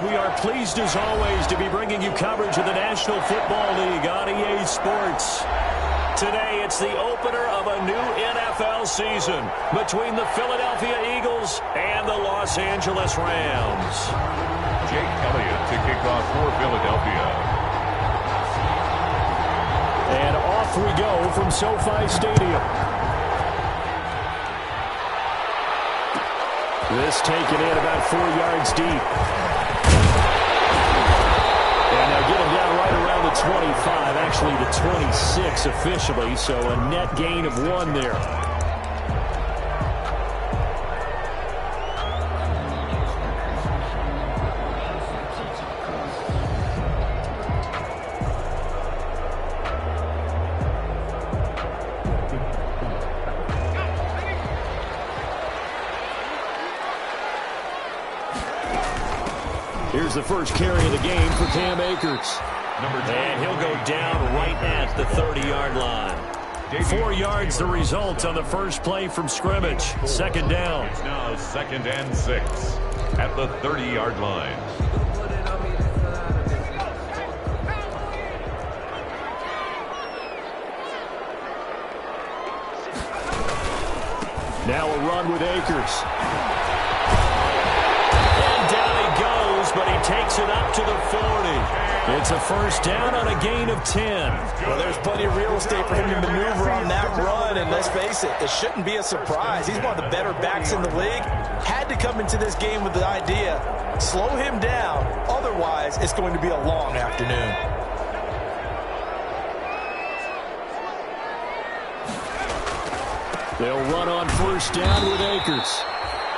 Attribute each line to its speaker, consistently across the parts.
Speaker 1: We are pleased as always to be bringing you coverage of the National Football League on EA Sports. Today it's the opener of a new NFL season between the Philadelphia Eagles and the Los Angeles Rams.
Speaker 2: Jake Elliott to kick off for Philadelphia.
Speaker 1: And off we go from SoFi Stadium. This taken in about 4 yards deep. And they'll get him down right around the 25, actually the 26 officially, so a net gain of 1 there. Here's the first carry of the game for Cam Akers. And he'll go down right at the 30-yard line. 4 yards the result on the first play from scrimmage. Second down.
Speaker 2: It's now 2nd and 6 at the 30-yard line.
Speaker 1: Now a run with Akers. But he takes it up to the 40. It's a first down on a gain of 10.
Speaker 3: Well, there's plenty of real estate for him to maneuver on that run, and let's face it, it shouldn't be a surprise. He's one of the better backs in the league. Had to come into this game with the idea, slow him down, otherwise it's going to be a long afternoon.
Speaker 1: They'll run on first down with Akers.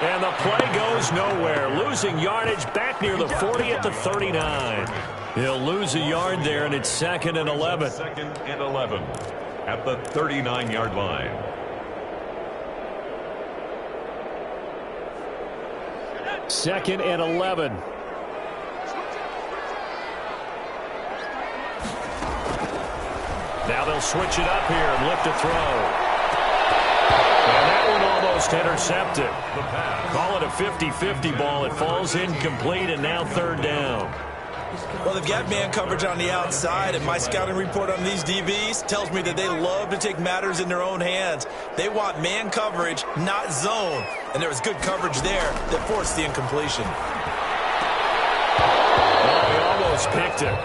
Speaker 1: And the play goes nowhere. Losing yardage back near the 40 at the 39. He'll lose a yard there, and it's 2nd and 11.
Speaker 2: 2nd and 11 at the 39-yard line.
Speaker 1: Second and 11. Now they'll switch it up here and lift a throw. And that one almost intercepted. Call it a 50-50 ball. It falls incomplete, and now 3rd down.
Speaker 3: Well, they've got man coverage on the outside, and my scouting report on these DBs tells me that they love to take matters in their own hands. They want man coverage, not zone. And there was good coverage there that forced the incompletion.
Speaker 1: Well, he almost picked it.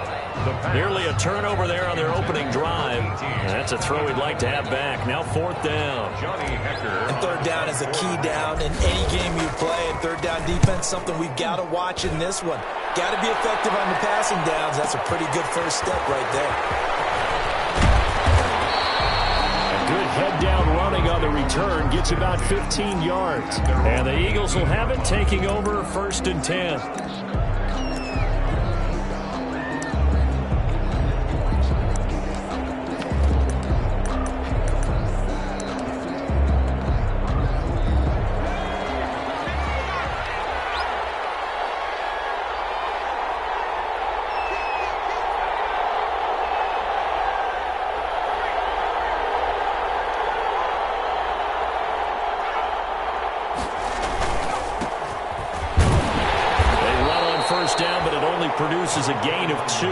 Speaker 1: Nearly a turnover there on their opening drive. That's a throw he'd like to have back. Now 4th down.
Speaker 3: And 3rd down is a key down in any game you play. And 3rd down defense, something we've got to watch in this one. Got to be effective on the passing downs. That's a pretty good first step right there.
Speaker 1: A good head down running on the return. Gets about 15 yards. And the Eagles will have it, taking over 1st and 10. Produces a gain of 2.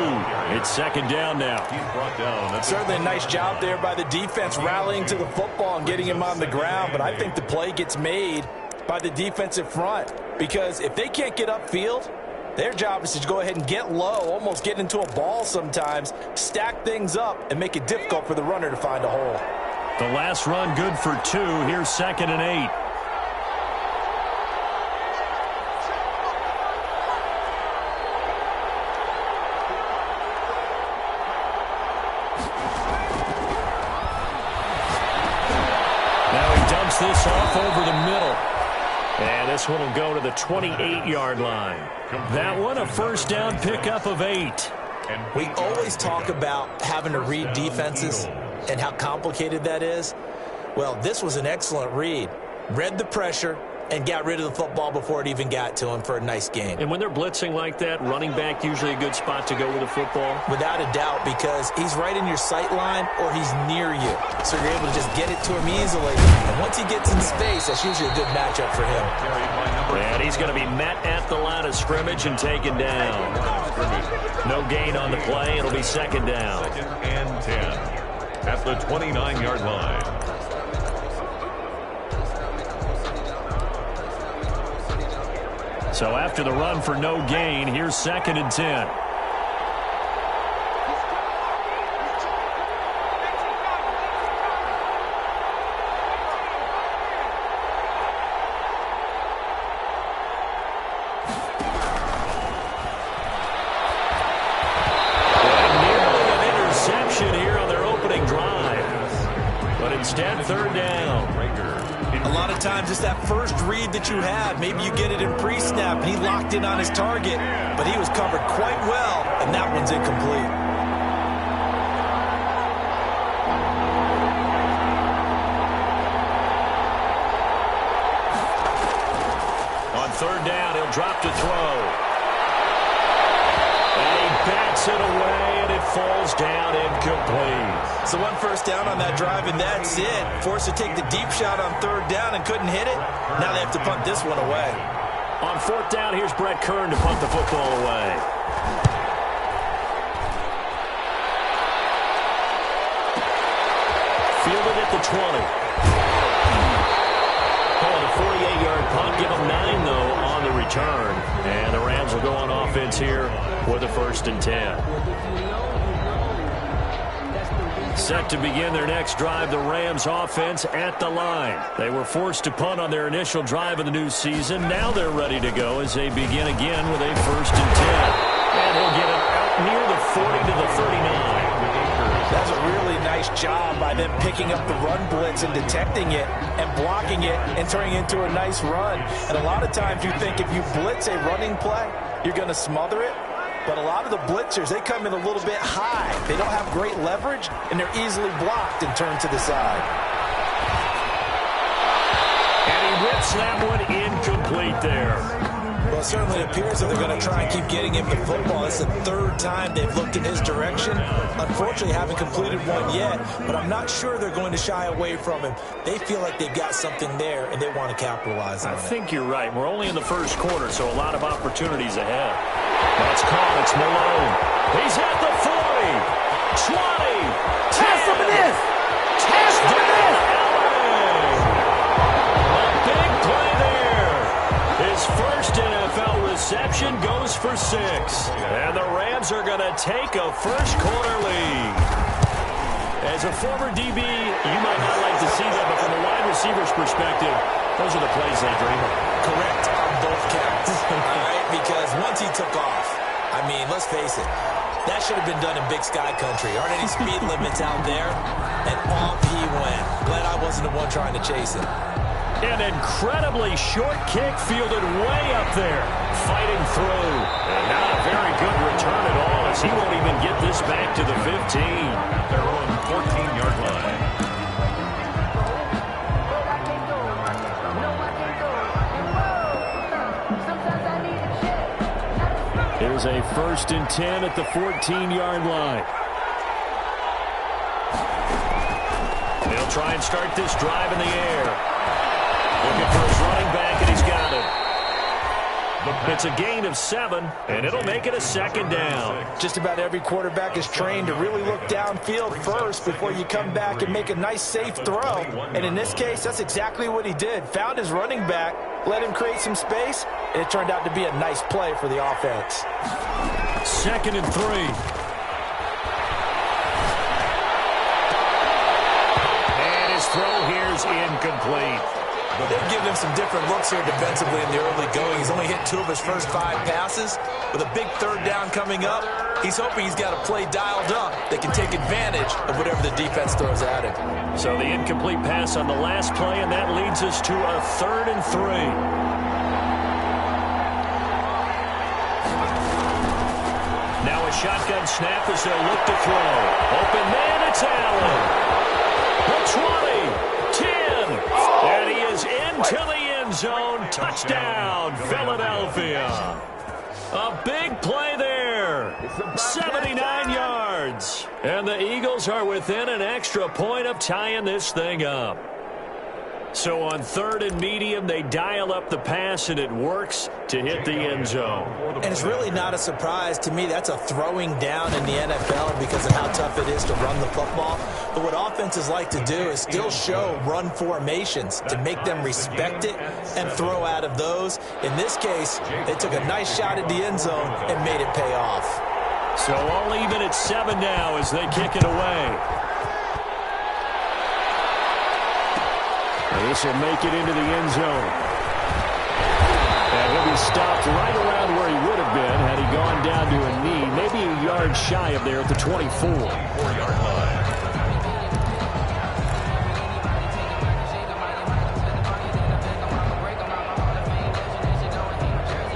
Speaker 1: It's 2nd down now.
Speaker 2: He's brought down.
Speaker 3: Certainly a nice job there by the defense rallying to the football and getting him on the ground, but I think the play gets made by the defensive front because if they can't get upfield, their job is to go ahead and get low, almost get into a ball sometimes, stack things up, and make it difficult for the runner to find a hole.
Speaker 1: The last run good for 2. Here's 2nd and 8. This off over the middle. And this one will go to the 28-yard line. That one, a first down pickup of 8.
Speaker 3: We always talk about having to read defenses and how complicated that is. Well, this was an excellent read. Read the pressure, and got rid of the football before it even got to him for a nice gain.
Speaker 1: And when they're blitzing like that, running back usually a good spot to go with the football?
Speaker 3: Without a doubt, because he's right in your sight line or he's near you. So you're able to just get it to him easily. And once he gets in space, that's usually a good matchup for him.
Speaker 1: And he's going to be met at the line of scrimmage and taken down. No gain on the play. It'll be second down.
Speaker 2: 2nd and 10 at the 29-yard line.
Speaker 1: So after the run for no gain, here's 2nd and 10. Instead, 3rd down.
Speaker 3: A lot of times it's that first read that you have. Maybe you get it in pre-snap, and he locked in on his target, but he was covered quite well, and that one's incomplete.
Speaker 1: On 3rd down, he'll drop to throw. And he bats it away, and it falls down incomplete.
Speaker 3: So 1 first down on that drive, and that's it. Forced to take the deep shot on 3rd down and couldn't hit it. Now they have to punt this one away.
Speaker 1: On 4th down, here's Brett Kern to punt the football away. Fielded at the 20. Calling a 48-yard punt. Give them 9, though, on the return. And the Rams will go on offense here with a 1st and 10. Set to begin their next drive, the Rams offense at the line. They were forced to punt on their initial drive of the new season. Now they're ready to go as they begin again with a 1st and 10. And he'll get it out near the 40 to the 39.
Speaker 3: That's a really nice job by them picking up the run blitz and detecting it and blocking it and turning it into a nice run. And a lot of times you think if you blitz a running play, you're going to smother it. But a lot of the blitzers, they come in a little bit high. They don't have great leverage, and they're easily blocked and turned to the side.
Speaker 1: And he rips that one incomplete there.
Speaker 3: Well, it certainly appears that they're going to try and keep getting him the football. It's the 3rd time they've looked in his direction. Unfortunately, haven't completed one yet, but I'm not sure they're going to shy away from him. They feel like they've got something there, and they want to capitalize on it.
Speaker 1: I think you're right. We're only in the 1st quarter, so a lot of opportunities ahead. That's called. It's Malone. He's at the 40, 20, 10.
Speaker 4: Test him in this. Test him in this.
Speaker 1: A big play there. His first NFL reception goes for 6. And the Rams are going to take a 1st quarter lead. As a former DB, you might not like to see that, but from a wide receiver's perspective, those are the plays they dream of.
Speaker 3: Correct on both counts. All right, because once he took off, I mean, let's face it, that should have been done in Big Sky Country. Aren't any speed limits out there? And off he went. Glad I wasn't the one trying to chase him.
Speaker 1: An incredibly short kick fielded way up there. Fighting through. And not a very good return at all as he won't even get this back to the 15.
Speaker 2: Their own 14-yard line.
Speaker 1: Here's a 1st and 10 at the 14-yard line. They'll try and start this drive in the air. Looking for his running back, and he's got it. It's a gain of 7, and it'll make it a 2nd down.
Speaker 3: Just about every quarterback is trained to really look downfield first before you come back and make a nice, safe throw. And in this case, that's exactly what he did. Found his running back, let him create some space, and it turned out to be a nice play for the offense.
Speaker 1: 2nd and 3. And his throw here is incomplete.
Speaker 3: They've given him some different looks here defensively in the early going. He's only hit 2 of his first 5 passes. With a big 3rd down coming up, he's hoping he's got a play dialed up that can take advantage of whatever the defense throws at him.
Speaker 1: So the incomplete pass on the last play, and that leads us to a 3rd and 3. Now a shotgun snap as they'll look to throw. Open man, it's Allen. The 20, 10, and he is into the end end zone. Touchdown, Philadelphia. A big play there. 79 yards. And the Eagles are within an extra point of tying this thing up. So on 3rd and medium, they dial up the pass, and it works to hit the end zone.
Speaker 3: And it's really not a surprise to me. That's a throwing down in the NFL because of how tough it is to run the football. But what offenses like to do is still show run formations to make them respect it and throw out of those. In this case, they took a nice shot at the end zone and made it pay off.
Speaker 1: So all even at 7 now as they kick it away. This will make it into the end zone. And he'll be stopped right around where he would have been had he gone down to a knee, maybe a yard shy of there at the 24.
Speaker 2: 4-yard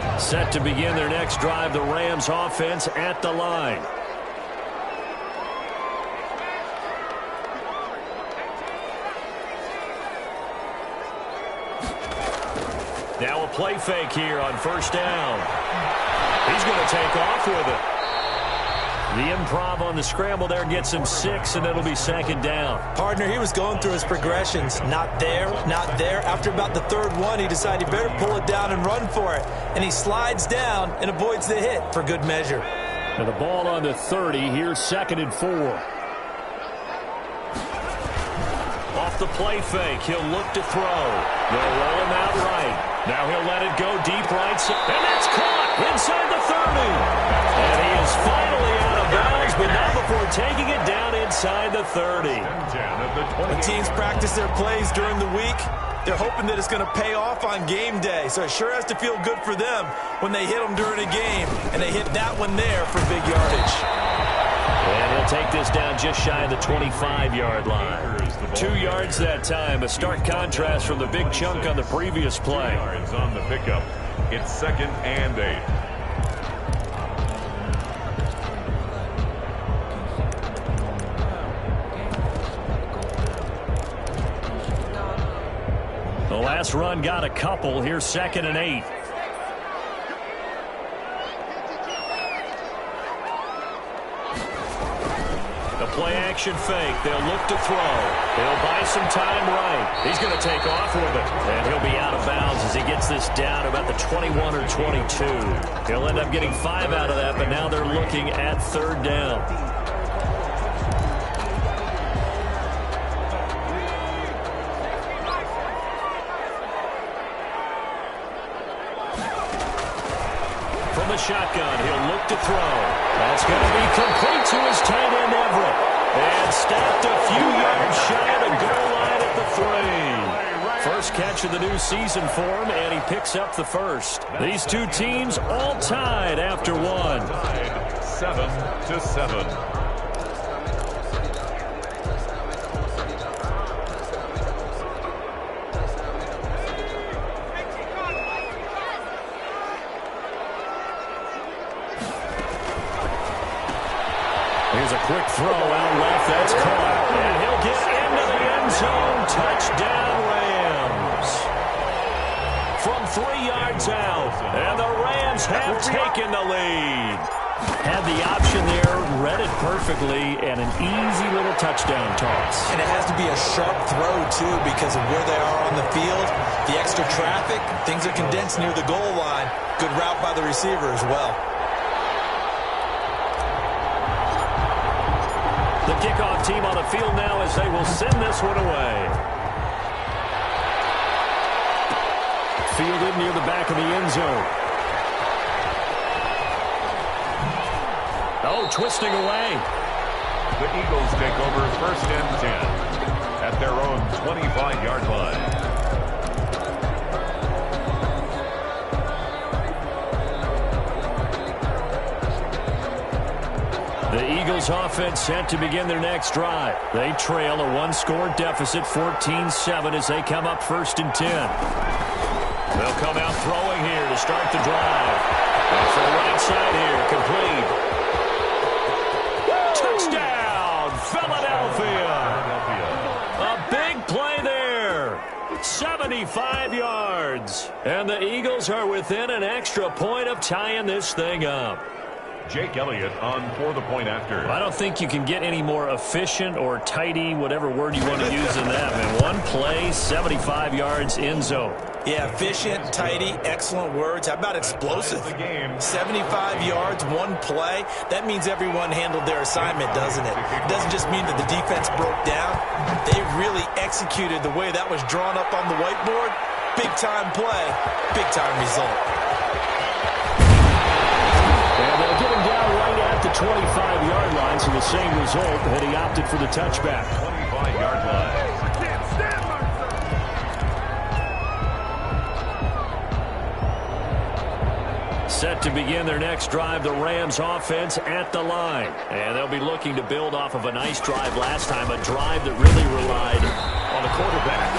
Speaker 2: line.
Speaker 1: Set to begin their next drive, the Rams offense at the line. Now a play fake here on 1st down. He's going to take off with it. The improv on the scramble there gets him 6, and it'll be 2nd down.
Speaker 3: Partner, he was going through his progressions. Not there, not there. After about the 3rd one, he decided he better pull it down and run for it. And he slides down and avoids the hit for good measure.
Speaker 1: And the ball on the 30. Here's 2nd and 4. Off the play fake, he'll look to throw. They'll roll him out right. Now he'll let it go deep right side. And that's caught inside the 30. And he is finally out of bounds, but not before taking it down inside the 30.
Speaker 3: When teams practice their plays during the week, they're hoping that it's going to pay off on game day. So it sure has to feel good for them when they hit them during a game. And they hit that one there for big yardage.
Speaker 1: And he'll take this down just shy of the 25-yard line. 2 yards that time. A stark contrast from the big chunk on the previous play.
Speaker 2: Yards on the pickup. It's 2nd and 8.
Speaker 1: The last run got a couple. Here's 2nd and 8. Play action fake. They'll look to throw. He'll buy some time right. He's going to take off with it. And he'll be out of bounds as he gets this down about the 21 or 22. He'll end up getting 5 out of that, but now they're looking at 3rd down. From the shotgun, he'll look to throw. That's going to be complete to his tight end, Everett. And stacked a few yards shy of the goal line at the 3. First catch of the new season for him, and he picks up the first. These two teams all tied after 1.
Speaker 2: 7-7.
Speaker 1: Here's a quick throw out left. That's caught. And he'll get into the end zone. Touchdown, Rams. From 3 yards out. And the Rams have taken the lead. Had the option there, read it perfectly, and an easy little touchdown toss.
Speaker 3: And it has to be a sharp throw, too, because of where they are on the field. The extra traffic, things are condensed near the goal line. Good route by the receiver as well.
Speaker 1: The kickoff team on the field now as they will send this one away. Fielded near the back of the end zone. Oh, twisting away.
Speaker 2: The Eagles take over 1st and 10 at their own 25-yard line.
Speaker 1: The Eagles offense set to begin their next drive. They trail a 1-score deficit, 14-7, as they come up 1st and 10. They'll come out throwing here to start the drive. Off the right side here, complete. Touchdown, Philadelphia. A big play there. 7 75 yards. And the Eagles are within an extra point of tying this thing up.
Speaker 2: Jake Elliott on for the point after.
Speaker 1: I don't think you can get any more efficient or tidy, whatever word you want to use in that, man. One play, 75 yards, end zone.
Speaker 3: Yeah, efficient, tidy, excellent words. How about explosive? 75 yards, one play. That means everyone handled their assignment, doesn't it? It doesn't just mean that the defense broke down. They really executed the way that was drawn up on the whiteboard. Big-time play, big-time result.
Speaker 1: And they'll get him down right at the 25-yard line, so the same result, and he opted for the touchback.
Speaker 2: 25-yard line.
Speaker 1: Set to begin their next drive, the Rams offense at the line. And they'll be looking to build off of a nice drive last time, a drive that really relied on the quarterback.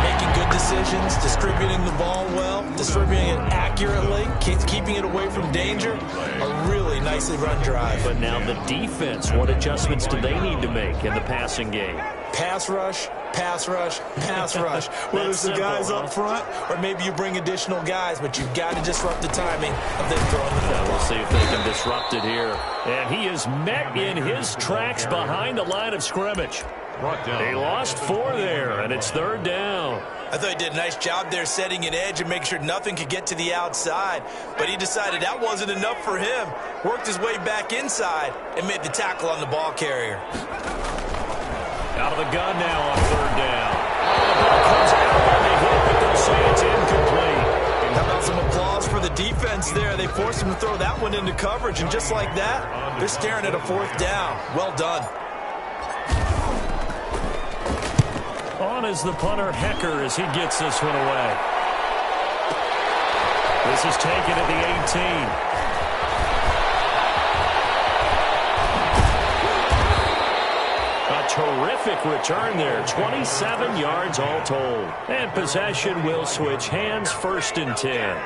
Speaker 3: Making good decisions, distributing the ball well, distributing it accurately, keeping it away from danger. A really nicely run drive.
Speaker 1: But now the defense, what adjustments do they need to make in the passing game?
Speaker 3: Pass rush, pass rush, pass rush. Whether it's the guys up front or maybe you bring additional guys, but you've got to disrupt the timing of them throwing the football.
Speaker 1: We'll see if they can disrupt it here. And he is met in his tracks behind the line of scrimmage. He lost 4 there, and it's 3rd down.
Speaker 3: I thought he did a nice job there setting an edge and making sure nothing could get to the outside. But he decided that wasn't enough for him. Worked his way back inside and made the tackle on the ball carrier.
Speaker 1: Out of the gun now on 3rd down. The ball comes out on the hit, but they'll say it's incomplete.
Speaker 3: How about some applause for the defense there? They forced him to throw that one into coverage, and just like that, they're staring at a 4th down. Well done.
Speaker 1: On is the punter, Hecker, as he gets this one away. This is taken at the 18. A terrific return there. 27 yards all told. And possession will switch hands, 1st and 10.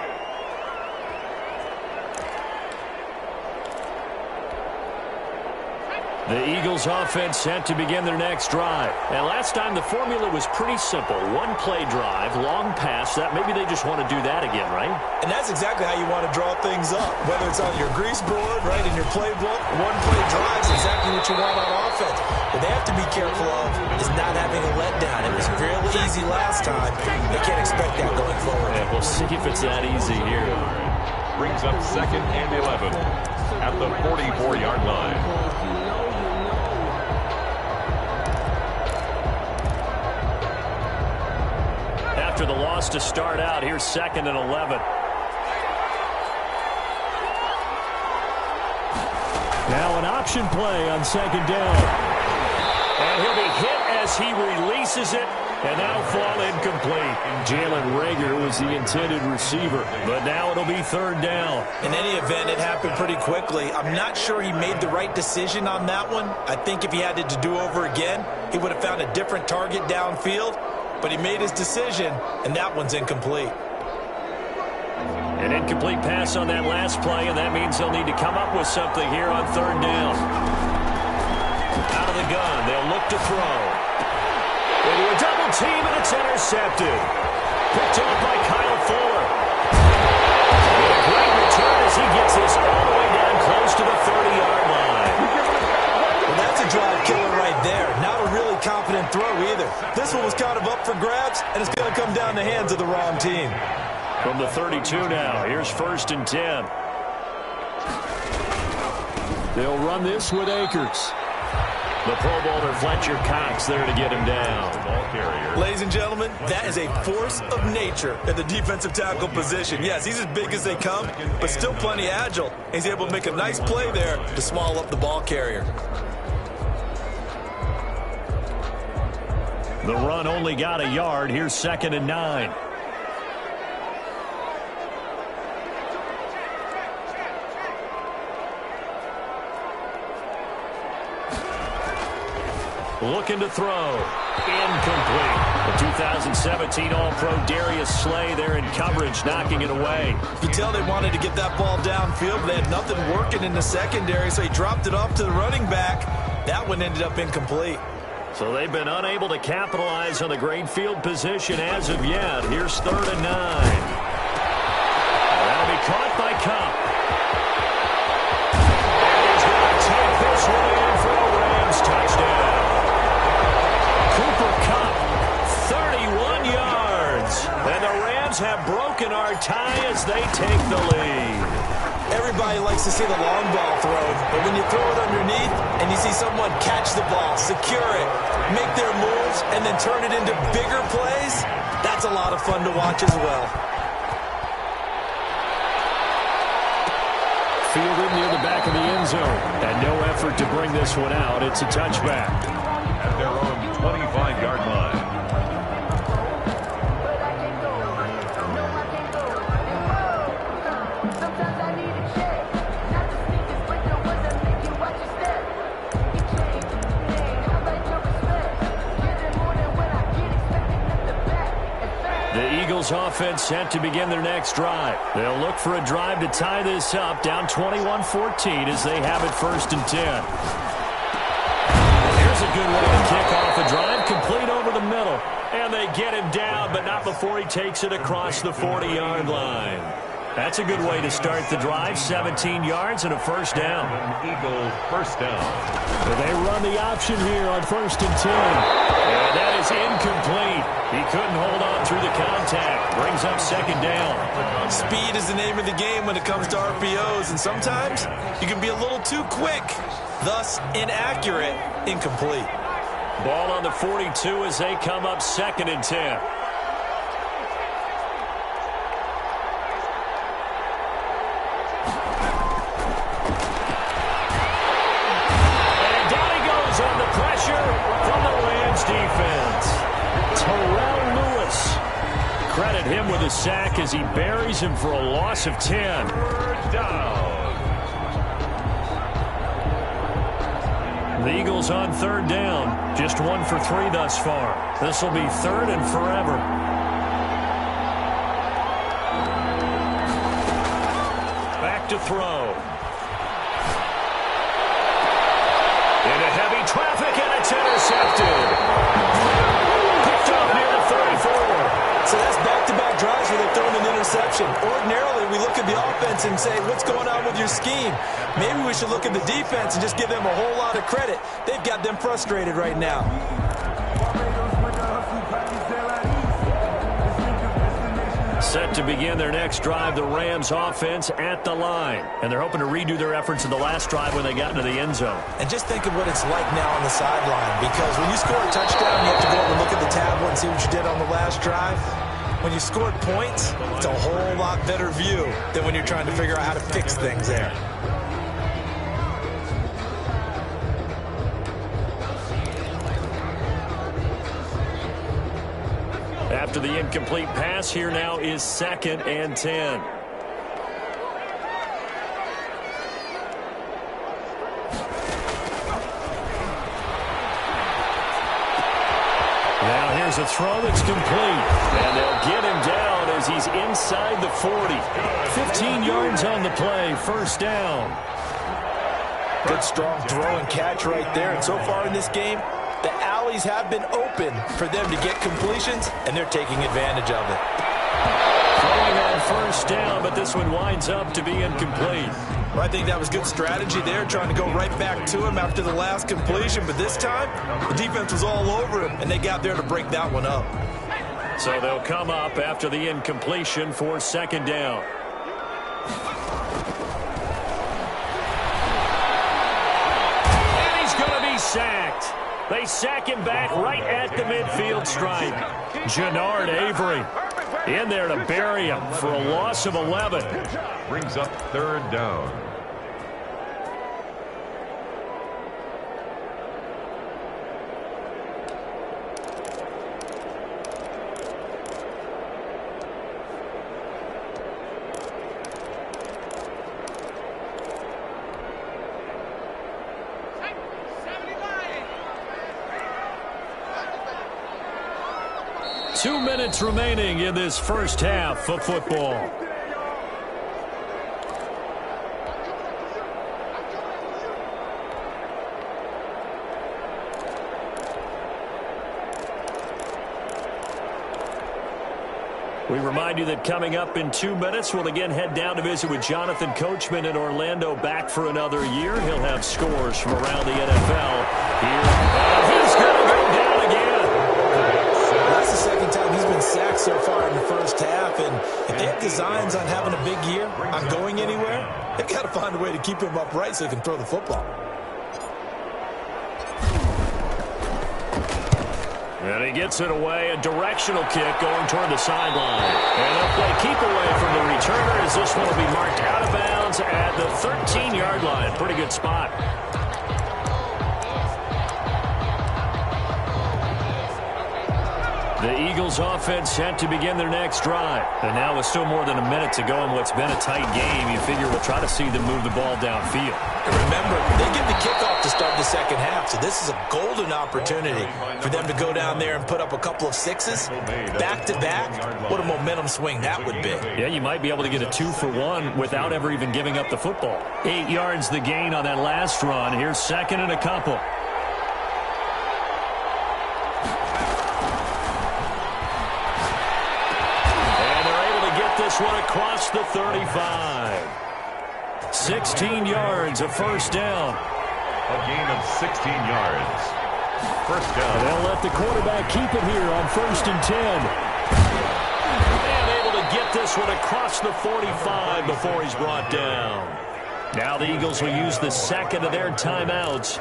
Speaker 1: The Eagles offense set to begin their next drive. And last time the formula was pretty simple. One play drive, long pass. That maybe they just want to do that again, right?
Speaker 3: And that's exactly how you want to draw things up. Whether it's on your grease board, right, in your playbook, one play drive is exactly what you want on offense. What they have to be careful of is not having a letdown. It was real easy last time. They can't expect that going forward.
Speaker 1: Yeah, we'll see if it's that easy here.
Speaker 2: Brings up 2nd and 11 at the 44-yard line.
Speaker 1: After the loss to start out, here's 2nd and 11. Now an option play on 2nd down. And he'll be hit as he releases it, and that'll fall incomplete. Jalen Reagor was the intended receiver, but now it'll be 3rd down.
Speaker 3: In any event, it happened pretty quickly. I'm not sure he made the right decision on that one. I think if he had to do over again, he would have found a different target downfield. But he made his decision, and that one's incomplete.
Speaker 1: An incomplete pass on that last play, and that means they'll need to come up with something here on 3rd down. Out of the gun, they'll look to throw. They do a double team, and it's intercepted. Picked up by Kyle Fuller. And a great return as he gets this all the way down close to the 30-yard line.
Speaker 3: Well, that's a drive killer right there. Not a really confident throw either. This one was kind of up for grabs, and it's going to come down the hands of the wrong team.
Speaker 1: From the 32 now, here's 1st and 10. They'll run this with Akers. The Pro Bowler Fletcher Cox there to get him down.
Speaker 2: Ball carrier.
Speaker 3: Ladies and gentlemen, that is a force of nature at the defensive tackle position. Yes, he's as big as they come, but still plenty agile. He's able to make a nice play there to small up the ball carrier.
Speaker 1: The run only got a yard. Here's 2nd and 9. Looking to throw. Incomplete. The 2017 All-Pro Darius Slay there in coverage, knocking it away.
Speaker 3: You can tell they wanted to get that ball downfield, but they had nothing working in the secondary, so he dropped it off to the running back. That one ended up incomplete.
Speaker 1: So they've been unable to capitalize on the great field position as of yet. Here's 3rd and 9. That'll be caught by Cup. And he's going to take this one in for a Rams touchdown. Cooper Kupp, 31 yards. And the Rams have broken our tie as they take the lead.
Speaker 3: Everybody likes to see the long ball thrown, but when you throw it underneath and you see someone catch the ball, secure it, make their moves, and then turn it into bigger plays, that's a lot of fun to watch as well.
Speaker 1: Fielded near the back of the end zone, and no effort to bring this one out. It's a touchback.
Speaker 2: At their own 25-yard line.
Speaker 1: Eagles offense set to begin their next drive. They'll look for a drive to tie this up, down 21-14 as they have it 1st and 10. Here's a good way to kick off a drive, complete over the middle. And they get him down, but not before he takes it across the 40-yard line. That's a good way to start the drive, 17 yards and a 1st down.
Speaker 2: Eagles 1st down.
Speaker 1: So they run the option here on 1st and 10. And that is incomplete. He couldn't hold on through the contact. Brings up 2nd down.
Speaker 3: Speed is the name of the game when it comes to RPOs, and sometimes you can be a little too quick, thus inaccurate, incomplete.
Speaker 1: Ball on the 42 as they come up 2nd and 10. Defense. Terrell Lewis. Credit him with a sack as he buries him for a loss of 10.
Speaker 2: 3rd down.
Speaker 1: The Eagles on 3rd down. Just 1 for 3 thus far. This will be 3rd and forever. Back to throw. Into heavy traffic, and it's intercepted. Picked up near the 34.
Speaker 3: So that's back-to-back drives where they've thrown an interception. Ordinarily, we look at the offense and say, what's going on with your scheme? Maybe we should look at the defense and just give them a whole lot of credit. They've got them frustrated right now.
Speaker 1: Set to begin their next drive, the Rams offense at the line. And they're hoping to redo their efforts in the last drive when they got into the end zone.
Speaker 3: And just think of what it's like now on the sideline, because when you score a touchdown, you have to go over and look at the tablet and see what you did on the last drive. When you scored points, it's a whole lot better view than when you're trying to figure out how to fix things there.
Speaker 1: After the incomplete pass, here now is 2nd and 10. Now here's a throw that's complete. And they'll get him down as he's inside the 40. 15 yards on the play, 1st down.
Speaker 3: Good strong throw and catch right there. And so far in this game, the alleys have been open for them to get completions, and they're taking advantage of it.
Speaker 1: Throwing on 1st down, but this one winds up to be incomplete.
Speaker 3: Well, I think that was good strategy there, trying to go right back to him after the last completion. But this time, the defense was all over him, and they got there to break that one up.
Speaker 1: So they'll come up after the incompletion for 2nd down. And he's going to be sacked. They sack him back right at the midfield stripe. Jannard Avery in there to bury him for a loss of 11.
Speaker 2: Brings up 3rd down.
Speaker 1: Two minutes remaining in this first half of football. We remind you that coming up in 2 minutes, we'll again head down to visit with Jonathan Coachman in Orlando, back for another year. He'll have scores from around the NFL here. He's going to go down again.
Speaker 3: That's the second time he's been sacked so far in the first half, and if they have designs on having a big year, on going anywhere, they've got to find a way to keep him upright so he can throw the football.
Speaker 1: And he gets it away, a directional kick going toward the sideline. And they'll play keep away from the returner as this one will be marked out of bounds at the 13-yard line. Pretty good spot. The Eagles offense set to begin their next drive. And now with still more than a minute to go in what's been a tight game, you figure we'll try to see them move the ball downfield.
Speaker 3: And remember, they get the kickoff to start the second half, so this is a golden opportunity for them to go down there and put up a couple of sixes back-to-back. What a momentum swing that would be.
Speaker 1: Yeah, you might be able to get a 2-for-1 without ever even giving up the football. 8 yards the gain on that last run. Here's second and a couple. This one across the 35. 16 yards, a first down.
Speaker 2: A gain of 16 yards. First down.
Speaker 1: And they'll let the quarterback keep it here on 1st and 10. And able to get this one across the 45 before he's brought down. Now the Eagles will use the second of their timeouts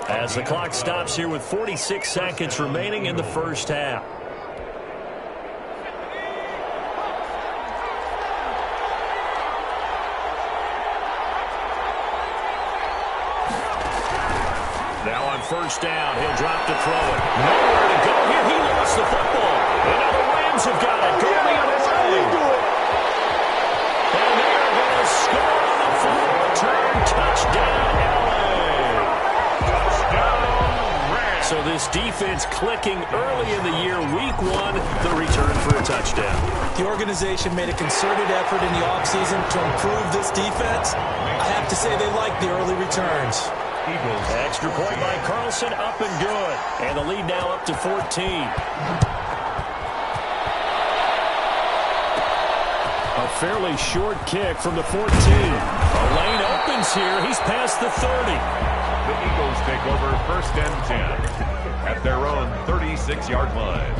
Speaker 1: as the clock stops here with 46 seconds remaining in the first half. First down, he'll drop to throw it. Nowhere to go here. He lost the football. And now the Rams have got it. Going the other way. And they are going to score on the full return. Touchdown, LA.
Speaker 2: Touchdown, Rams.
Speaker 1: So this defense clicking early in the year. Week 1, the return for a touchdown.
Speaker 3: The organization made a concerted effort in the offseason to improve this defense. I have to say they like the early returns.
Speaker 2: Eagles.
Speaker 1: Extra point by Carlson, up and good. And the lead now up to 14. A fairly short kick from the 14. A lane opens here. He's past the 30.
Speaker 2: The Eagles take over 1st and 10 at their own 36-yard line.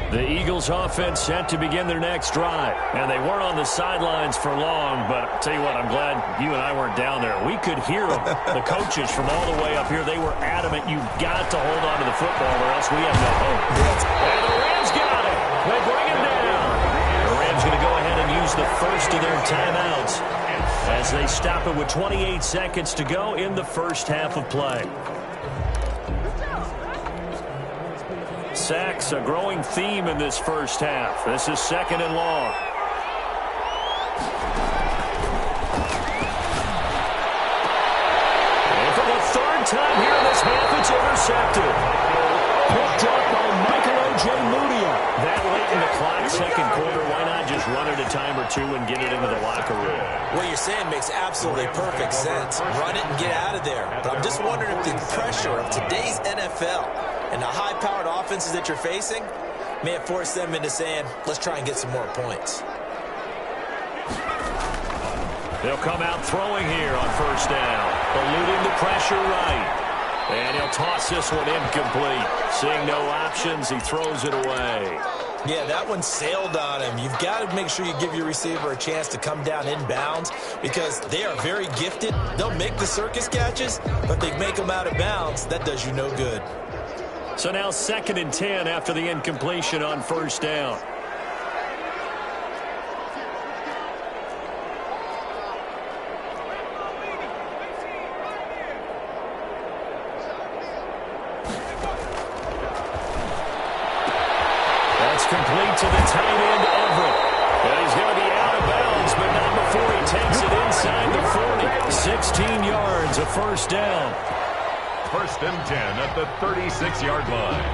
Speaker 1: The Eagles offense set to begin their next drive. And they weren't on the sidelines for long, but I'll tell you what, I'm glad you and I weren't down there. We could hear them. The coaches from all the way up here, they were adamant. You've got to hold on to the football or else we have no hope. And the Rams got it. They bring him down. The Rams going to go ahead and use the first of their timeouts as they stop it with 28 seconds to go in the first half of play. Sacks, a growing theme in this first half. This is 2nd and long. And for the 3rd time here in this half, it's intercepted. Picked up by Michael O.J. Mudia. That late in the clock, 2nd quarter, why not just run it a time or two and get it into the locker room?
Speaker 3: What you're saying makes absolutely perfect sense. Run it and get out of there. But I'm just wondering if the pressure of today's NFL and the high-powered offenses that you're facing may have forced them into saying, let's try and get some more points.
Speaker 1: They'll come out throwing here on 1st down. Eluding the pressure right. And he'll toss this one incomplete. Seeing no options, he throws it away.
Speaker 3: Yeah, that one sailed on him. You've got to make sure you give your receiver a chance to come down inbounds because they are very gifted. They'll make the circus catches, but if they make them out of bounds, that does you no good.
Speaker 1: So now 2nd and 10 after the incompletion on 1st down. That's complete to the tight end, Everett. And he's going to be out of bounds, but not before he takes it inside the 40. 16 yards, a 1st down.
Speaker 2: 1st and 10 at the 36-yard line.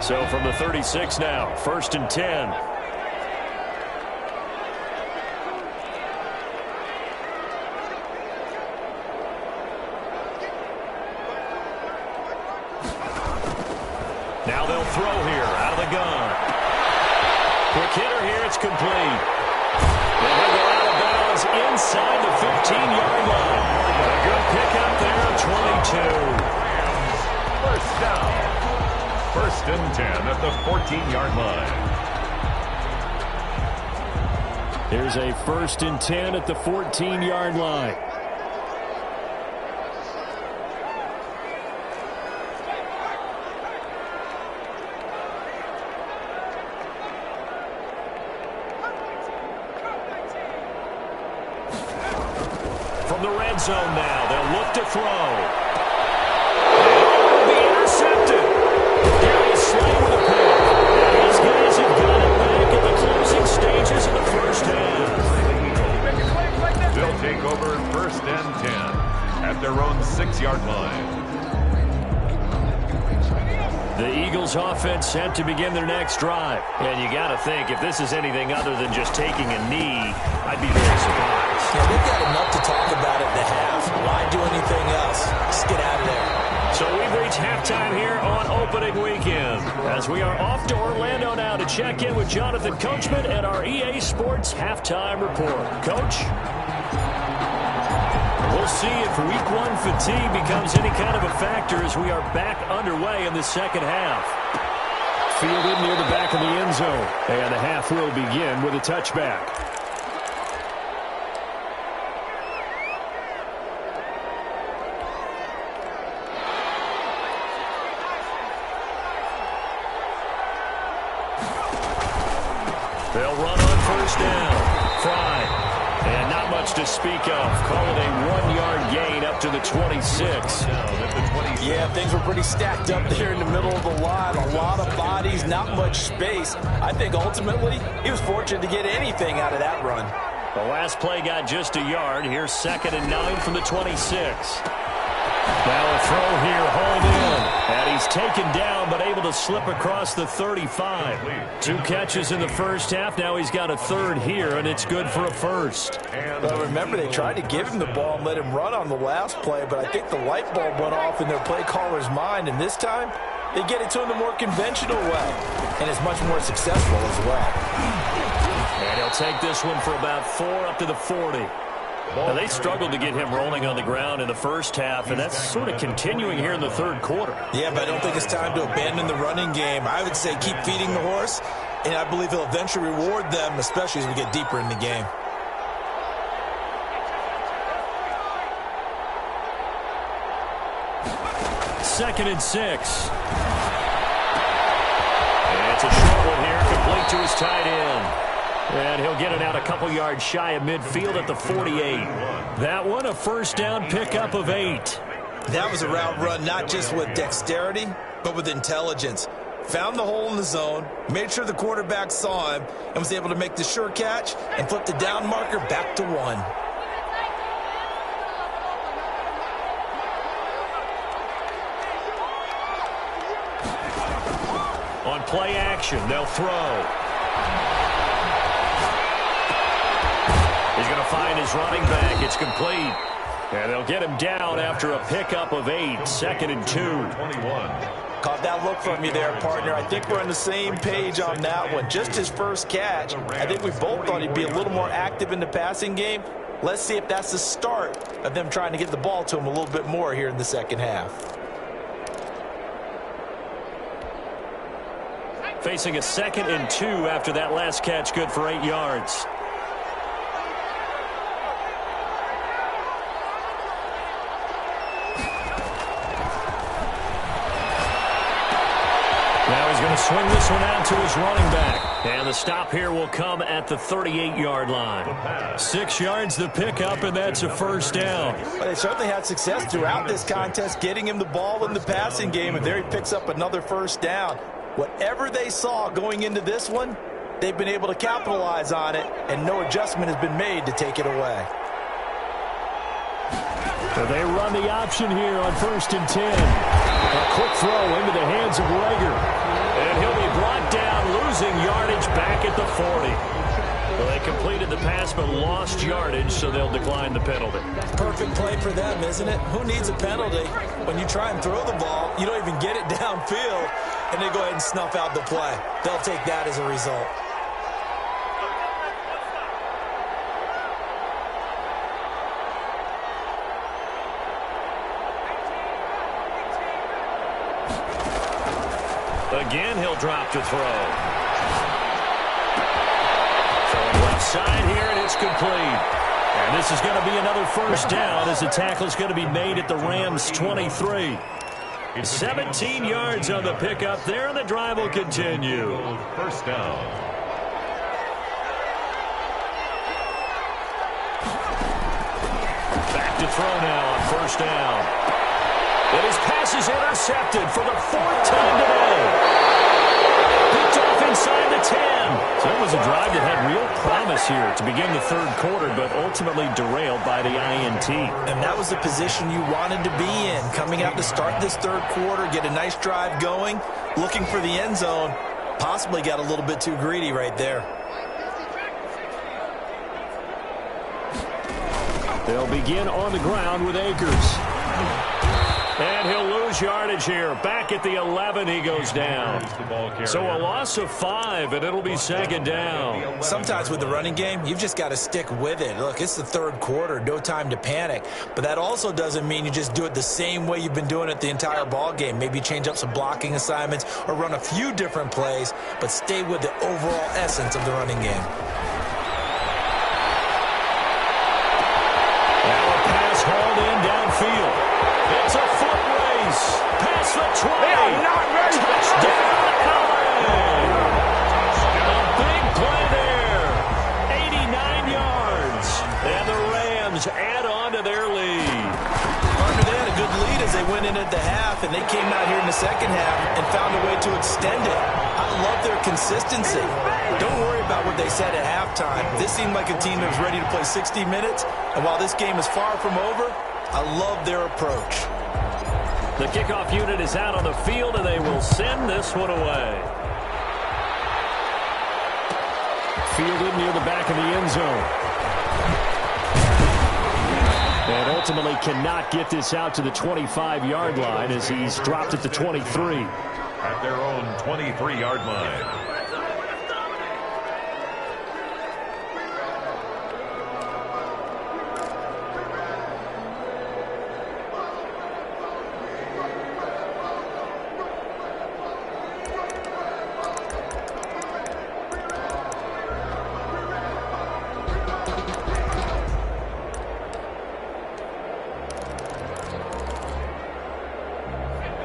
Speaker 1: So from the 36 now, 1st and 10. Now they'll throw here out of the gun. Quick hitter here. It's complete. And he'll go out of bounds inside the 15-yard line. A good pickup there, 22.
Speaker 2: First down. First and 10 at the 14-yard line.
Speaker 1: Here's a first and 10 at the 14-yard line. From the red zone now, they'll look to throw. And be intercepted. Darius Slay with a pick. These guys have got it back in the closing stages of the first half.
Speaker 2: They'll take over first and 10 at their own 6-yard line.
Speaker 1: The Eagles offense set to begin their next drive. And you got to think, if this is anything other than just taking a knee, I'd be very surprised.
Speaker 3: Yeah, they've got enough to talk about at the half. Why do anything else? Just get out of there.
Speaker 1: So we've reached halftime here on opening weekend, as we are off to Orlando now to check in with Jonathan Coachman at our EA Sports Halftime Report. Coach? We'll see if week one fatigue becomes any kind of a factor as we are back underway in the second half. Fielded near the back of the end zone, and the half will begin with a touchback. They'll run on first down. Fry. And not much to speak of. Call it a 1-yard gain up to the 26.
Speaker 3: Yeah, things were pretty stacked up there in the middle of the line. A lot of bodies, not much space. I think ultimately he was fortunate to get anything out of that run.
Speaker 1: The last play got just a yard. Here's 2nd and 9 from the 26. Now a throw here, hauled in. And he's taken down, but able to slip across the 35. 2 catches in the first half. Now he's got a third here, and it's good for a first.
Speaker 3: Well, remember, they tried to give him the ball and let him run on the last play, but I think the light bulb went off in their play caller's mind, and this time they get it to him the more conventional way, and it's much more successful as well.
Speaker 1: And he'll take this one for about 4 up to the 40. Now, they struggled to get him rolling on the ground in the first half, and that's sort of continuing here in the third quarter.
Speaker 3: Yeah, but I don't think it's time to abandon the running game. I would say keep feeding the horse, and I believe he'll eventually reward them, especially as we get deeper in the game.
Speaker 1: Second and 6. And it's a short one here, complete to his tight end. And he'll get it out a couple yards shy of midfield at the 48. That one, a first down pickup of 8.
Speaker 3: That was a route run not just with dexterity, but with intelligence. Found the hole in the zone, made sure the quarterback saw him, and was able to make the sure catch and flip the down marker back to 1.
Speaker 1: On play action, they'll throw. He's going to find his running back. It's complete. And they'll get him down after a pickup of 8. 2nd and 2.
Speaker 2: 21.
Speaker 3: Caught that look from you there, partner. I think we're on the same page on that one. Just his first catch. I think we both thought he'd be a little more active in the passing game. Let's see if that's the start of them trying to get the ball to him a little bit more here in the second half.
Speaker 1: Facing a 2nd and 2 after that last catch, good for 8 yards. Now he's going to swing this one out to his running back. And the stop here will come at the 38-yard line. 6 yards the pickup, and that's a first down.
Speaker 3: Well, they certainly had success throughout this contest, getting him the ball in the passing game, and there he picks up another first down. Whatever they saw going into this one, they've been able to capitalize on it, and no adjustment has been made to take it away.
Speaker 1: So they run the option here on 1st and 10. A quick throw into the hands of Rager. And he'll be brought down, losing yardage back at the 40. Well, they completed the pass but lost yardage, so they'll decline the penalty.
Speaker 3: Perfect play for them, isn't it? Who needs a penalty when you try and throw the ball? You don't even get it downfield, and they go ahead and snuff out the play. They'll take that as a result.
Speaker 1: Again, he'll drop to throw. Throwing left side here, and it's complete. And this is going to be another first down as the tackle's going to be made at the Rams' 23. 17 yards on the pickup there, and the drive will continue.
Speaker 2: First down.
Speaker 1: Back to throw now on first down. And his pass is intercepted for the fourth time today. Picked off inside the 10. So it was a drive that had real promise here to begin the third quarter, but ultimately derailed by the INT.
Speaker 3: And that was the position you wanted to be in. Coming out to start this third quarter, get a nice drive going, looking for the end zone. Possibly got a little bit too greedy right there.
Speaker 1: They'll begin on the ground with Akers. And he'll lose yardage here. Back at the 11, he goes down. So a loss of 5, and it'll be second down.
Speaker 3: Sometimes with the running game, you've just got to stick with it. Look, it's the third quarter, no time to panic. But that also doesn't mean you just do it the same way you've been doing it the entire ball game. Maybe change up some blocking assignments or run a few different plays, but stay with the overall essence of the running game.
Speaker 1: Now a pass hauled in downfield. It's a foot race. Past the 20.
Speaker 4: They are not ready.
Speaker 1: Touchdown, Allen. A big play there. 89 yards. And the Rams add on to their lead.
Speaker 3: Partner, they had a good lead as they went in at the half, and they came out here in the second half and found a way to extend it. I love their consistency. Don't worry about what they said at halftime. This seemed like a team that was ready to play 60 minutes, and while this game is far from over, I love their approach.
Speaker 1: The kickoff unit is out on the field, and they will send this one away. Fielded near the back of the end zone. And ultimately cannot get this out to the 25-yard line as he's dropped at the 23.
Speaker 2: At their own 23-yard line.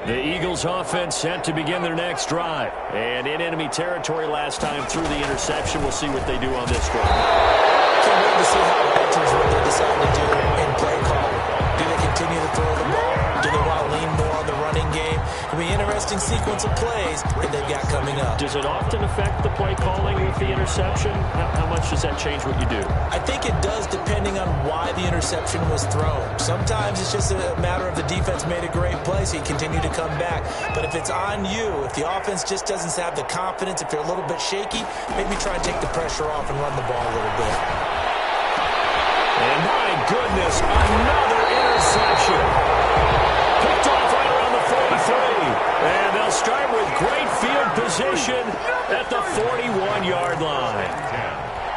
Speaker 1: The Eagles offense set to begin their next drive. And in enemy territory last time through the interception. We'll see what they do on this drive.
Speaker 3: Can't wait to see how Walters what they decide to do in play calling. Do they continue to throw the ball? Do they want to lean more on the running game? It'll be an interesting sequence of plays that they've got coming up.
Speaker 1: Does it often affect the play calling with the interception? How much does that change what you do?
Speaker 3: I think it does depending on why the interception was thrown. Sometimes it's just a matter of the defense made a great play, so you continue to come back. But if it's on you, if the offense just doesn't have the confidence, if they're a little bit shaky, maybe try and take the pressure off and run the ball a little bit.
Speaker 1: And my goodness, another interception. Picked off right around the 43. And they'll start with great field position at the 41-yard line.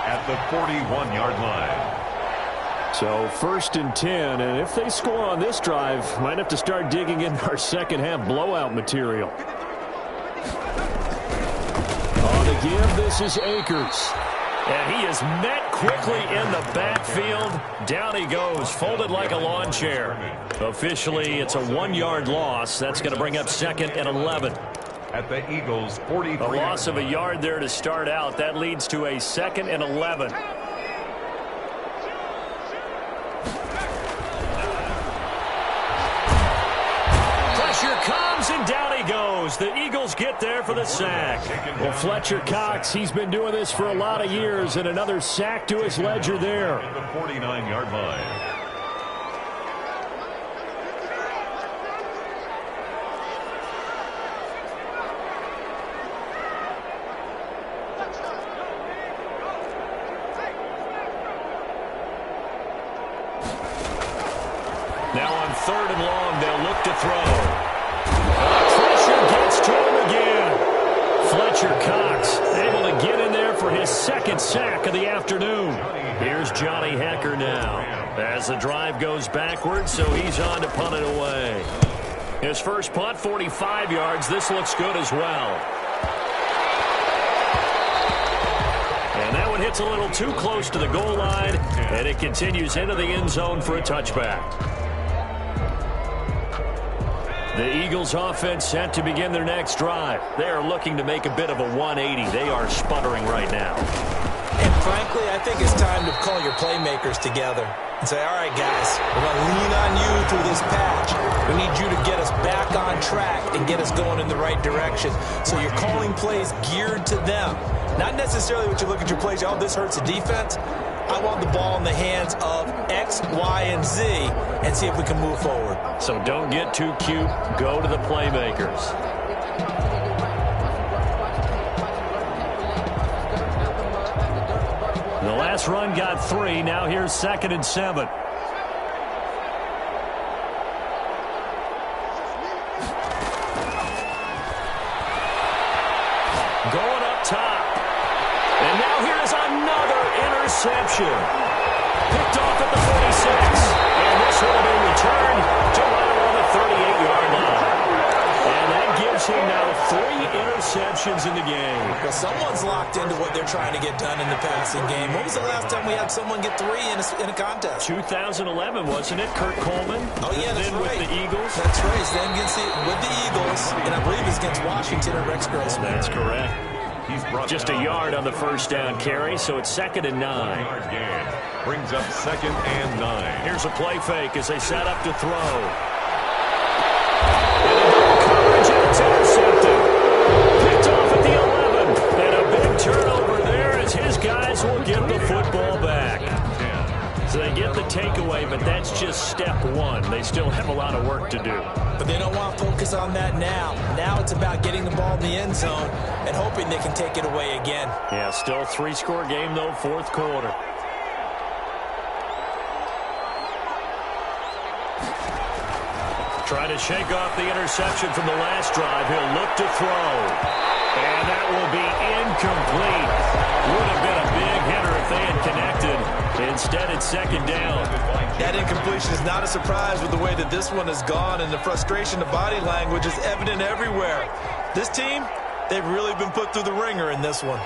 Speaker 2: At the 41-yard line.
Speaker 1: So first and 10, and if they score on this drive, might have to start digging into our second half blowout material. On the give, this is Akers. And he is met quickly in the backfield. Down he goes, folded like a lawn chair. Officially, it's a 1-yard loss. That's going to bring up second and 11.
Speaker 2: At the Eagles' 43.
Speaker 1: A loss of a yard there to start out. That leads to a second and 11. Pressure comes, and down he goes. The Eagles get there for the sack. Well, Fletcher Cox, he's been doing this for a lot of years, and another sack to his ledger there.
Speaker 2: At the 49-yard line.
Speaker 1: Now on third and long, they'll look to throw. Pressure gets to him again. of the afternoon. Here's Johnny Hecker now as the drive goes backwards, so he's on to punt it away. His first punt, 45 yards. This looks good as well. And that one hits a little too close to the goal line, and it continues into the end zone for a touchback. The Eagles offense set to begin their next drive. They are looking to make a bit of a 180. They are sputtering right now.
Speaker 3: And frankly, I think it's time to call your playmakers together and say, all right, guys, we're going to lean on you through this patch. We need you to get us back on track and get us going in the right direction. So you're calling plays geared to them. Not necessarily what you look at your plays, oh, this hurts the defense. I want the ball in the hands of X, Y, and Z and see if we can move forward.
Speaker 1: So don't get too cute. Go to the playmakers. The last run got 3. Now here's 2nd and 7. Going up top. And now here's another interception. Picked off at the 46. And this will be returned to right around the 38-yard line. And that gives him now 3 interceptions in the game.
Speaker 3: Well, someone's locked into what they're trying to get done in the passing game. When was the last time we had someone get 3 in a contest?
Speaker 1: 2011, wasn't it? Kurt Coleman.
Speaker 3: Oh, yeah, that's right.
Speaker 1: With the Eagles.
Speaker 3: That's right. He's then with the Eagles. And I believe he's against Washington or Rex Grossman.
Speaker 1: That's correct. Just a yard on the first down carry, so it's 2nd and 9.
Speaker 2: Brings up 2nd and 9.
Speaker 1: Here's a play fake as they set up to throw. Coverage, and it's intercepted. Picked off at the 11. And a big turnover there as his guys will get the football back. So they get the takeaway, but that's just step 1. They still have a lot of work to do.
Speaker 3: But they don't want to focus on that now. Now it's about getting the ball in the end zone and hoping they can take it away again.
Speaker 1: Yeah, still 3-score game, though, 4th quarter. Trying to shake off the interception from the last drive. He'll look to throw. And that will be incomplete. Would have been a big hitter if they had connected. Instead, it's 2nd down.
Speaker 3: That incompletion is not a surprise with the way that this one has gone, and the frustration, the body language is evident everywhere. This team, they've really been put through the ringer in this one.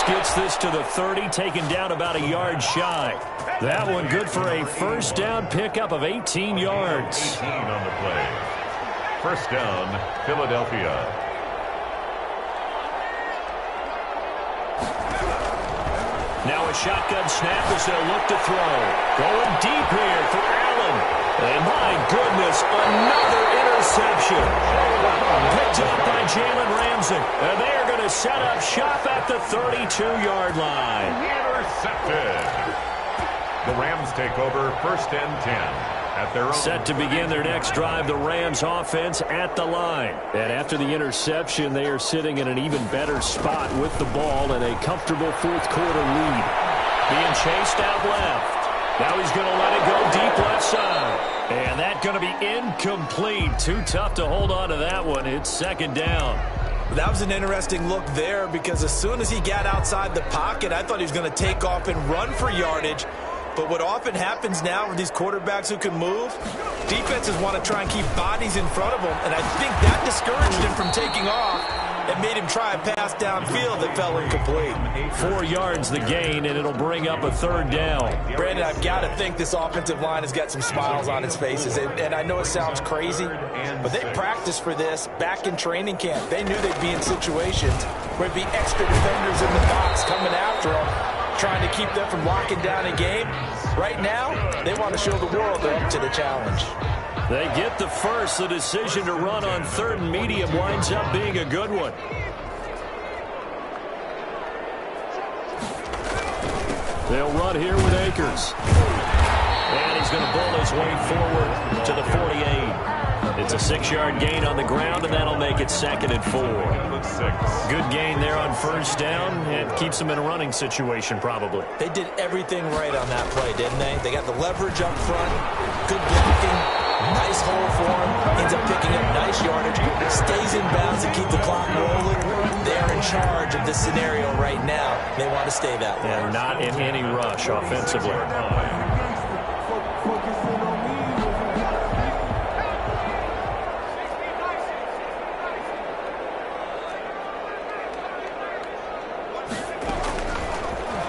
Speaker 1: Gets this to the 30, taken down about a yard shy. That one good for a first down pickup of 18 yards.
Speaker 2: 18 on the play. First down, Philadelphia.
Speaker 1: Now a shotgun snap as they'll look to throw. Going deep here for Allen. And my goodness, another interception. Picked up by Jalen Ramsey. And they are going to set up shop at the 32-yard line.
Speaker 2: Intercepted. The Rams take over 1st and 10 at their own.
Speaker 1: Set to begin their next drive, the Rams offense at the line. And after the interception, they are sitting in an even better spot with the ball and a comfortable 4th quarter lead. Being chased out left. Now he's going to let it go deep left side. And that's going to be incomplete. Too tough to hold on to that one. It's 2nd down.
Speaker 3: That was an interesting look there because as soon as he got outside the pocket, I thought he was going to take off and run for yardage. But what often happens now with these quarterbacks who can move, defenses want to try and keep bodies in front of them. And I think that discouraged him from taking off and made him try a pass downfield that fell incomplete.
Speaker 1: 4 yards the gain, and it'll bring up a 3rd down.
Speaker 3: Brandon, I've got to think this offensive line has got some smiles on its faces. And I know it sounds crazy, but they practiced for this back in training camp. They knew they'd be in situations where it'd be extra defenders in the box coming after them, trying to keep them from locking down a game. Right now, they want to show the world they're up to the challenge.
Speaker 1: They get the first. The decision to run on 3rd and medium winds up being a good one. They'll run here with Akers. And he's going to bull his way forward to the 48. It's a 6-yard gain on the ground, and that'll make it 2nd and 4. Good gain there on first down, and keeps them in a running situation probably.
Speaker 3: They did everything right on that play, didn't they? They got the leverage up front, good blocking, Nice hole for him. Ends up picking up nice yardage. Stays in bounds to keep the clock rolling. They're in charge of this scenario right now. They want to stay that way.
Speaker 1: And not in any rush offensively.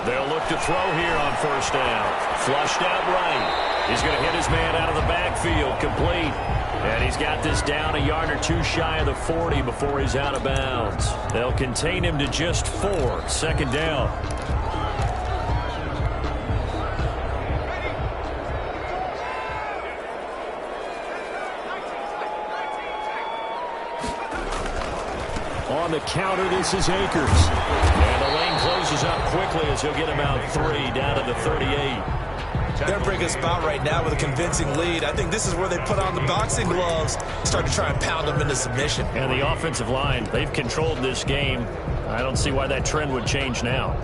Speaker 1: They'll look to throw here on first down. Flushed out right. He's going to hit his man out of the backfield. Complete. And he's got this down a yard or two shy of the 40 before he's out of bounds. They'll contain him to just 4. Second down. On the counter, this is Akers. And the lane closes up quickly as he'll get about 3 down to the 38.
Speaker 3: They're breaking a spot right now with a convincing lead. I think this is where they put on the boxing gloves, start to try and pound them into submission.
Speaker 1: And the offensive line, they've controlled this game. I don't see why that trend would change now.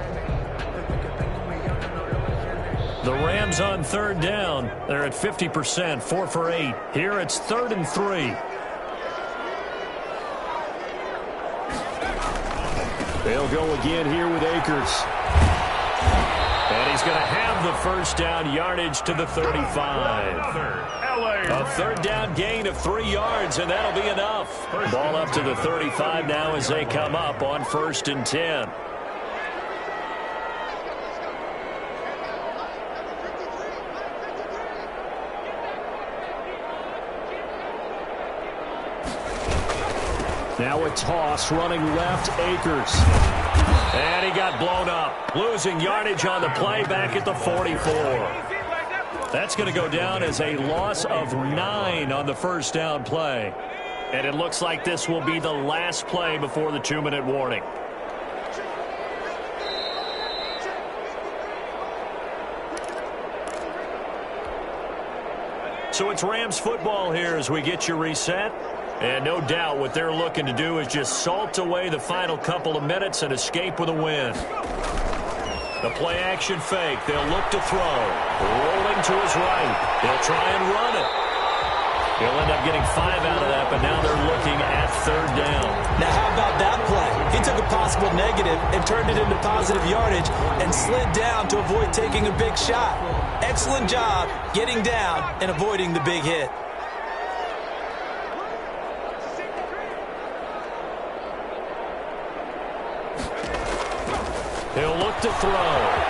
Speaker 1: The Rams on third down. They're at 50%, 4 for 8. Here it's 3rd and 3. They'll go again here with Akers. And he's going to have the first down yardage to the 35. A third down gain of 3 yards, and that'll be enough. Ball up to the 35 now as they come up on 1st and 10. Now a toss running left, Akers. And he got blown up. Losing yardage on the play back at the 44. That's going to go down as a loss of 9 on the first down play. And it looks like this will be the last play before the 2-minute warning. So it's Rams football here as we get you reset. And no doubt what they're looking to do is just salt away the final couple of minutes and escape with a win. The play-action fake. They'll look to throw. Rolling to his right. They'll try and run it. He'll end up getting 5 out of that, but now they're looking at 3rd down.
Speaker 3: Now how about that play? He took a possible negative and turned it into positive yardage and slid down to avoid taking a big shot. Excellent job getting down and avoiding the big hit.
Speaker 1: He'll look to throw.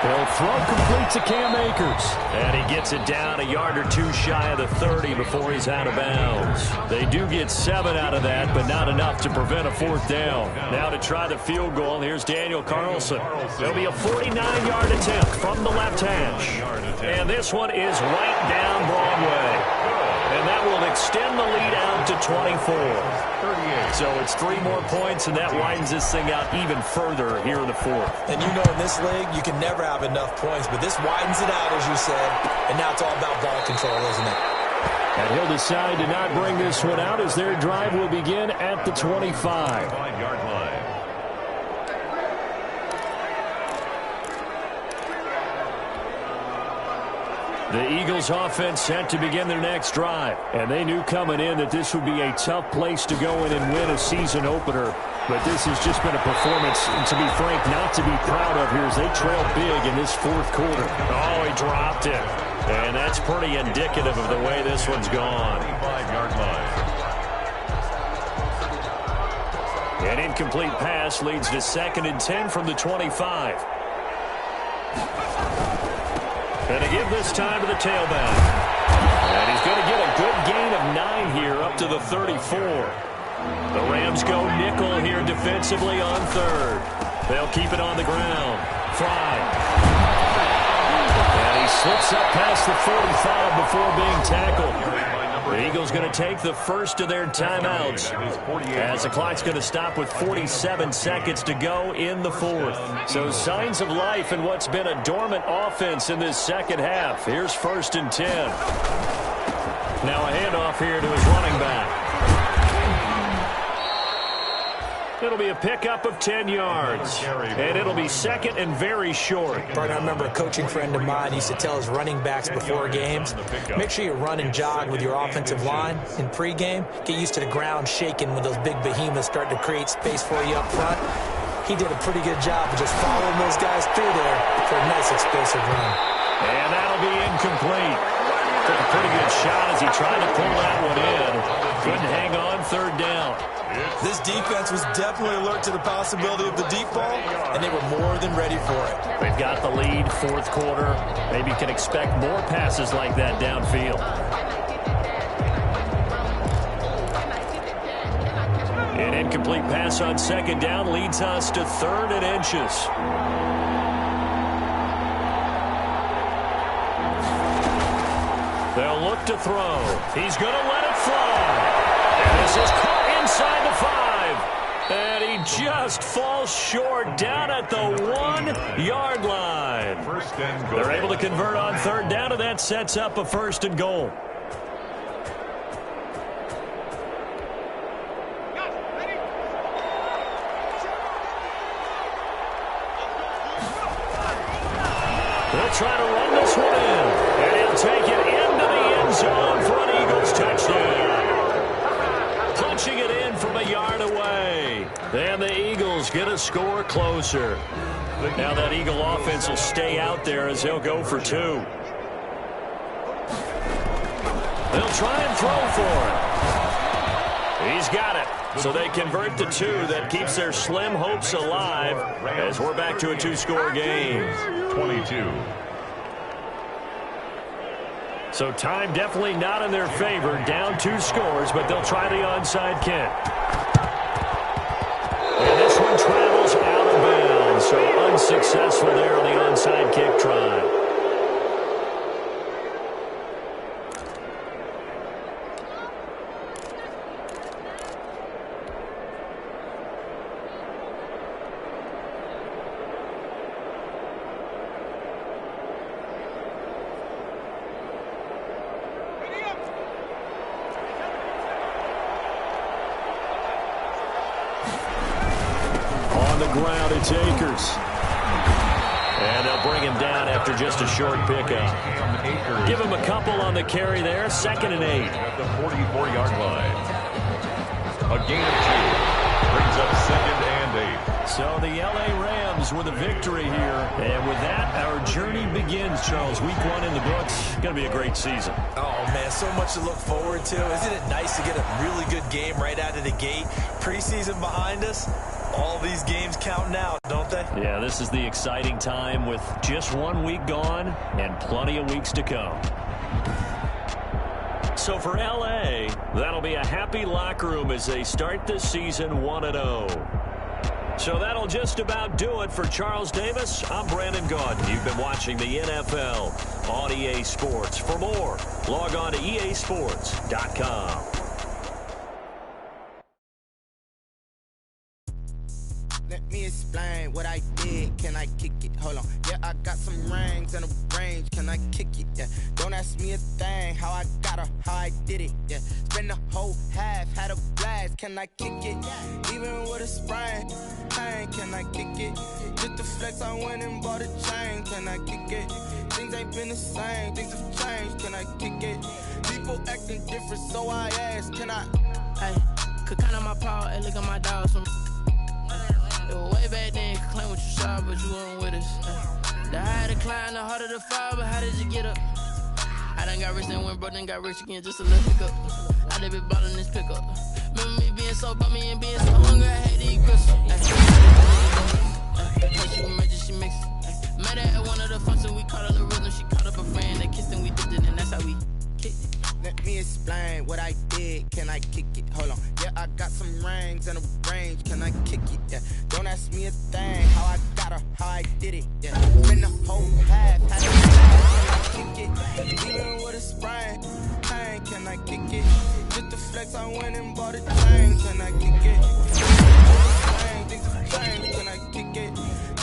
Speaker 1: He'll throw complete to Cam Akers. And he gets it down a yard or 2 shy of the 30 before he's out of bounds. They do get 7 out of that, but not enough to prevent a 4th down. Now to try the field goal, here's Daniel Carlson. There'll be a 49-yard attempt from the left hash. And this one is right down Broadway. And that will extend the lead out to 24. So it's 3 more points, and that widens this thing out even further here in the 4th.
Speaker 3: And you know in this league, you can never have enough points, but this widens it out, as you said, and now it's all about ball control, isn't it?
Speaker 1: And he'll decide to not bring this one out as their drive will begin at the 25.
Speaker 2: 5-yard line.
Speaker 1: The Eagles offense set to begin their next drive. And they knew coming in that this would be a tough place to go in and win a season opener. But this has just been a performance, and to be frank, not to be proud of here as they trail big in this 4th quarter. Oh, he dropped it. And that's pretty indicative of the way this one's gone.
Speaker 2: 5-yard line.
Speaker 1: An incomplete pass leads to 2nd and 10 from the 25. And to give this time to the tailback. And he's going to get a good gain of 9 here up to the 34. The Rams go nickel here defensively on 3rd. They'll keep it on the ground. Fry. And he slips up past the 45 before being tackled. The Eagles going to take the first of their timeouts as the clock's going to stop with 47 seconds to go in the 4th. So signs of life in what's been a dormant offense in this second half. Here's 1st and 10. Now a handoff here to his running back. It'll be a pickup of 10 yards. And it'll be second and very short.
Speaker 3: Partner, I remember a coaching friend of mine used to tell his running backs before games, make sure you run and jog with your offensive line in pregame. Get used to the ground shaking when those big behemoths start to create space for you up front. He did a pretty good job of just following those guys through there for a nice explosive run.
Speaker 1: And that'll be incomplete. Took a pretty good shot as he tried to pull that one in. Couldn't hang on third down.
Speaker 3: This defense was definitely alert to the possibility of the deep ball, and they were more than ready for it.
Speaker 1: They've got the lead, fourth quarter. Maybe you can expect more passes like that downfield. An incomplete pass on second down leads us to 3rd and inches. They'll look to throw. He's going to let it fly. And this is caught inside the 5. And he just falls short down at the 1-yard line.
Speaker 2: First and goal.
Speaker 1: They're able to convert on third down, and that sets up a 1st and goal. They'll try to run this one in. And he'll take it into the end zone for an Eagles touchdown. Punching it in from a yard away. And the Eagles get a score closer. Now that Eagle offense will stay out there as they'll go for 2. They'll try and throw for it. He's got it. So they convert to 2. That keeps their slim hopes alive as we're back to a 2-score game.
Speaker 2: 22.
Speaker 1: So time definitely not in their favor. Down 2 scores, but they'll try the onside kick. And this one travels out of bounds. So unsuccessful there on the onside kick try. Ground, it's Akers. And they'll bring him down after just a short pickup. Give him a couple on the carry there. 2nd and 8.
Speaker 2: At the 44-yard line. A gain of 2. Brings up 2nd and 8.
Speaker 1: So the L.A. Rams with a victory here. And with that, our journey begins, Charles. Week 1 in the books. Going to be a great season.
Speaker 3: Oh, man, so much to look forward to. Isn't it nice to get a really good game right out of the gate? Preseason behind us. All these games count now, don't they?
Speaker 1: Yeah, this is the exciting time with just 1 week gone and plenty of weeks to come. So for L.A., that'll be a happy locker room as they start this season 1-0. So that'll just about do it for Charles Davis. I'm Brandon Gaudin. You've been watching the NFL on EA Sports. For more, log on to easports.com.
Speaker 5: Let me explain what I did. Can I kick it? Hold on. Yeah, I got some rings and a range. Can I kick it? Yeah. Don't ask me a thing. How I got her, how I did it. Yeah. Spend the whole half, had a blast. Can I kick it? Even with a sprain. Pain, can I kick it? Just the flex, I went and bought a chain. Can I kick it? Things ain't been the same. Things have changed. Can I kick it? People acting different, so I ask. Can I?
Speaker 6: Hey, could count on my power and look at my dogs from. Way back then, you could claim what you saw, but you weren't with us. The higher the climb, the harder the fall, but how did you get up? I done got rich and went broke, then got rich again, just a little hiccup. I done been ballin' this pickup. Remember me being so bummy and being so hungry, I had to eat crystals. She was major, she mixed it. Met her at one of the functions, we caught her the rhythm. She caught up a friend, they kissed and we dipped it, and that's how we kicked it.
Speaker 5: Let me explain what I did. Can I kick it? Hold on. Yeah, I got some rings and a range. Can I kick it? Yeah. Don't ask me a thing. How I got her, how I did it. Yeah. Spend the whole half, had a blast. Can I kick it? Even with a sprain. Pain, can I kick it? Just the flex, I went and bought a chain. Can I kick it? Things have changed. Can I kick it?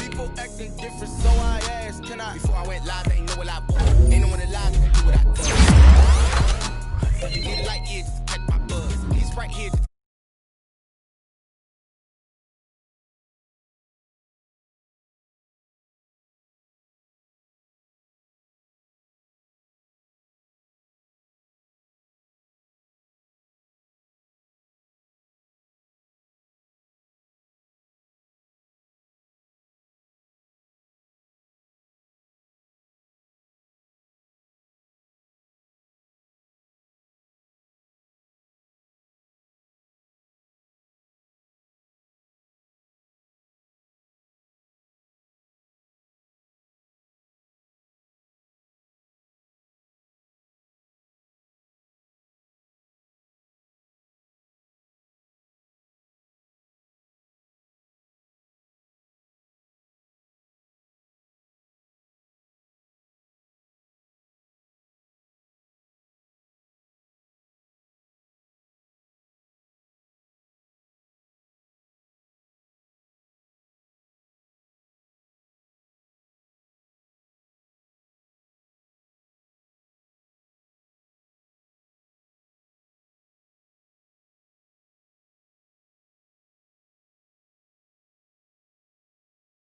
Speaker 5: People acting different, so I asked. Can I? Before I went live, they ain't know what I was. Ain't no one alive to do what I